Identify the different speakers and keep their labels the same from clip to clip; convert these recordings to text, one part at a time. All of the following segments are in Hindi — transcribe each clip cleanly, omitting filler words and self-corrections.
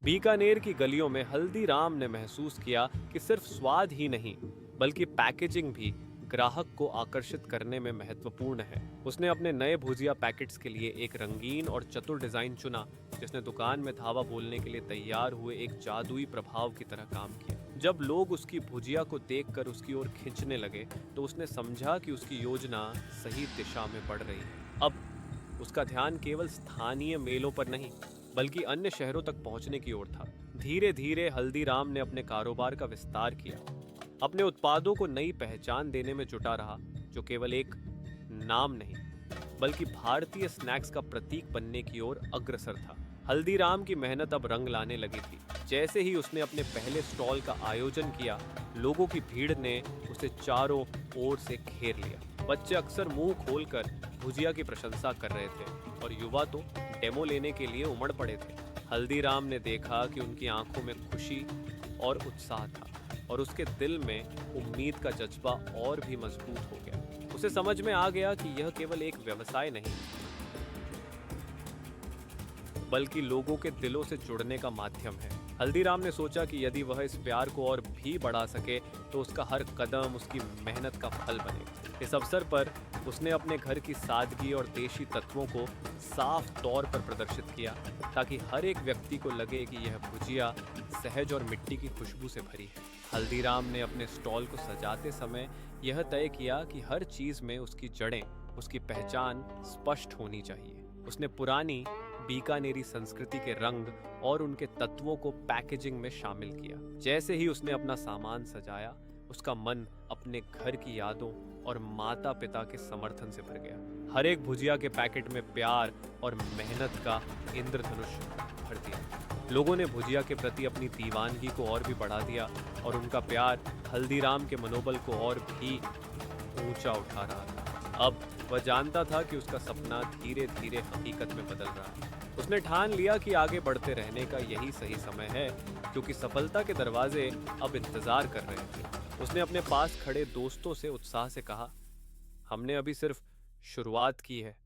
Speaker 1: बीकानेर की गलियों में हल्दीराम ने महसूस किया कि सिर्फ स्वाद ही नहीं बल्कि पैकेजिंग भी ग्राहक को आकर्षित करने में महत्वपूर्ण है। उसने अपने नए भुजिया पैकेट्स के लिए एक रंगीन और चतुर डिजाइन चुना, जिसने दुकान में धावा बोलने के लिए तैयार हुए एक जादुई प्रभाव की तरह काम किया। जब लोग उसकी भुजिया को देखकर उसकी ओर खींचने लगे, तो उसने समझा कि उसकी योजना सही दिशा में बढ़ रही है। अब उसका ध्यान केवल स्थानीय मेलों पर नहीं बल्कि अन्य शहरों तक पहुंचने की ओर था। धीरे धीरे हल्दीराम ने अपने कारोबार का विस्तार किया, अपने उत्पादों को नई पहचान देने में जुटा रहा, जो केवल एक नाम नहीं बल्कि भारतीय स्नैक्स का प्रतीक बनने की ओर अग्रसर था। हल्दीराम की मेहनत अब रंग लाने लगी थी। जैसे ही उसने अपने पहले स्टॉल का आयोजन किया, लोगों की भीड़ ने उसे चारों ओर से घेर लिया। बच्चे अक्सर मुंह खोलकर भुजिया की प्रशंसा कर रहे थे और युवा तो डेमो लेने के लिए उमड़ पड़े थे। हल्दीराम ने देखा कि उनकी आंखों में खुशी और उत्साह था और उसके दिल में उम्मीद का जज्बा और भी मजबूत हो गया। उसे समझ में आ गया कि यह केवल एक व्यवसाय नहीं बल्कि लोगों के दिलों से जुड़ने का माध्यम है। हल्दीराम ने सोचा कि यदि वह इस प्यार को और भी बढ़ा सके तो उसका हर कदम उसकी मेहनत का फल बनेगा। इस अवसर पर उसने अपने घर की सादगी और देशी तत्वों को साफ तौर पर प्रदर्शित किया, ताकि हर एक व्यक्ति को लगे कि यह भुजिया सहज और मिट्टी की खुशबू से भरी है। हल्दीराम ने अपने स्टॉल को सजाते समय यह तय किया कि हर चीज में उसकी जड़ें, उसकी पहचान स्पष्ट होनी चाहिए। उसने पुरानी बीकानेरी संस्कृति के रंग और उनके तत्वों को पैकेजिंग में शामिल किया। जैसे ही उसने अपना सामान सजाया, उसका मन अपने घर की यादों और माता पिता के समर्थन से भर गया। हर एक भुजिया के पैकेट में प्यार और मेहनत का इंद्रधनुष भर दिया। लोगों ने भुजिया के प्रति अपनी दीवानगी को और भी बढ़ा दिया और उनका प्यार हल्दीराम के मनोबल को और भी ऊंचा उठा रहा था। अब वह जानता था कि उसका सपना धीरे धीरे हकीकत में बदल रहा है। उसने ठान लिया कि आगे बढ़ते रहने का यही सही समय है, क्योंकि सफलता के दरवाजे अब इंतजार कर रहे थे। उसने अपने पास खड़े दोस्तों से उत्साह से कहा, हमने अभी सिर्फ शुरुआत की है,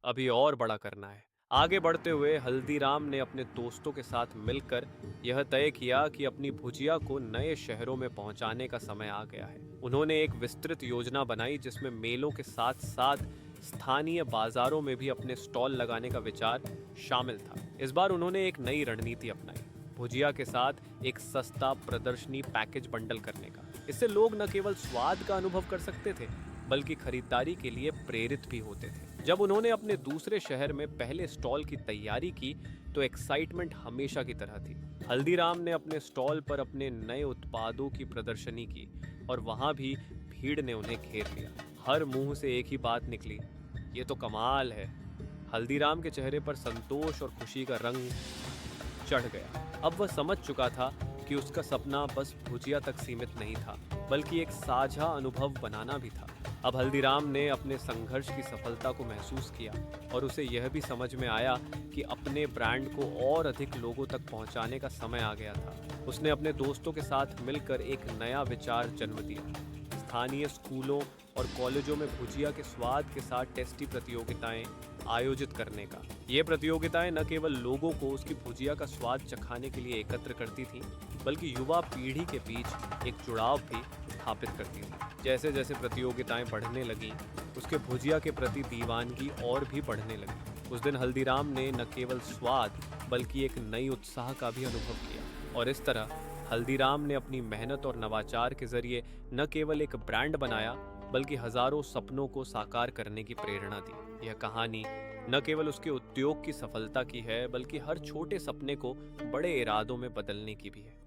Speaker 1: अभी और बड़ा करना है। आगे बढ़ते हुए हल्दीराम ने अपने दोस्तों के साथ मिलकर यह तय किया कि अपनी भुजिया को नए शहरों में पहुंचाने का समय आ गया है। उन्होंने एक विस्तृत योजना बनाई, जिसमें मेलों के साथ साथ स्थानीय बाजारों में भी अपने स्टॉल लगाने का विचार शामिल था। इस बार उन्होंने एक नई रणनीति अपनाई, भुजिया के साथ एक सस्ता प्रदर्शनी पैकेज बंडल करने का। इससे लोग न केवल स्वाद का अनुभव कर सकते थे बल्कि खरीदारी के लिए प्रेरित भी होते थे। जब उन्होंने अपने दूसरे शहर में पहले स्टॉल की तैयारी की तो एक्साइटमेंट हमेशा की तरह थी। हल्दीराम ने अपने स्टॉल पर अपने नए उत्पादों की प्रदर्शनी की और वहां भी भीड़ ने उन्हें घेर लिया। हर मुंह से एक ही बात निकली, ये तो कमाल है। हल्दीराम के चेहरे पर संतोष और खुशी का रंग चढ़ गया। अब वह समझ चुका था कि उसका सपना बस भुजिया तक सीमित नहीं था बल्कि एक साझा अनुभव बनाना भी था। अब हल्दीराम ने अपने संघर्ष की सफलता को महसूस किया और उसे यह भी समझ में आया कि अपने ब्रांड को और अधिक लोगों तक पहुंचाने का समय आ गया था। उसने अपने दोस्तों के साथ मिलकर एक नया विचार जन्म दिया, स्थानीय स्कूलों और कॉलेजों में भुजिया के स्वाद के साथ टेस्टी प्रतियोगिताएं आयोजित करने का। ये प्रतियोगिताएं न केवल लोगों को उसकी भुजिया का स्वाद चखाने के लिए एकत्र करती थीं, बल्कि युवा पीढ़ी के बीच एक जुड़ाव भी स्थापित करती थी। जैसे जैसे प्रतियोगिताएं बढ़ने लगीं, उसके भुजिया के प्रति दीवानगी और भी बढ़ने लगी। उस दिन हल्दीराम ने न केवल स्वाद बल्कि एक नई उत्साह का भी अनुभव किया और इस तरह हल्दीराम ने अपनी मेहनत और नवाचार के जरिए न केवल एक ब्रांड बनाया बल्कि हजारों सपनों को साकार करने की प्रेरणा दी। यह कहानी न केवल उसके उद्योग की सफलता की है बल्कि हर छोटे सपने को बड़े इरादों में बदलने की भी है।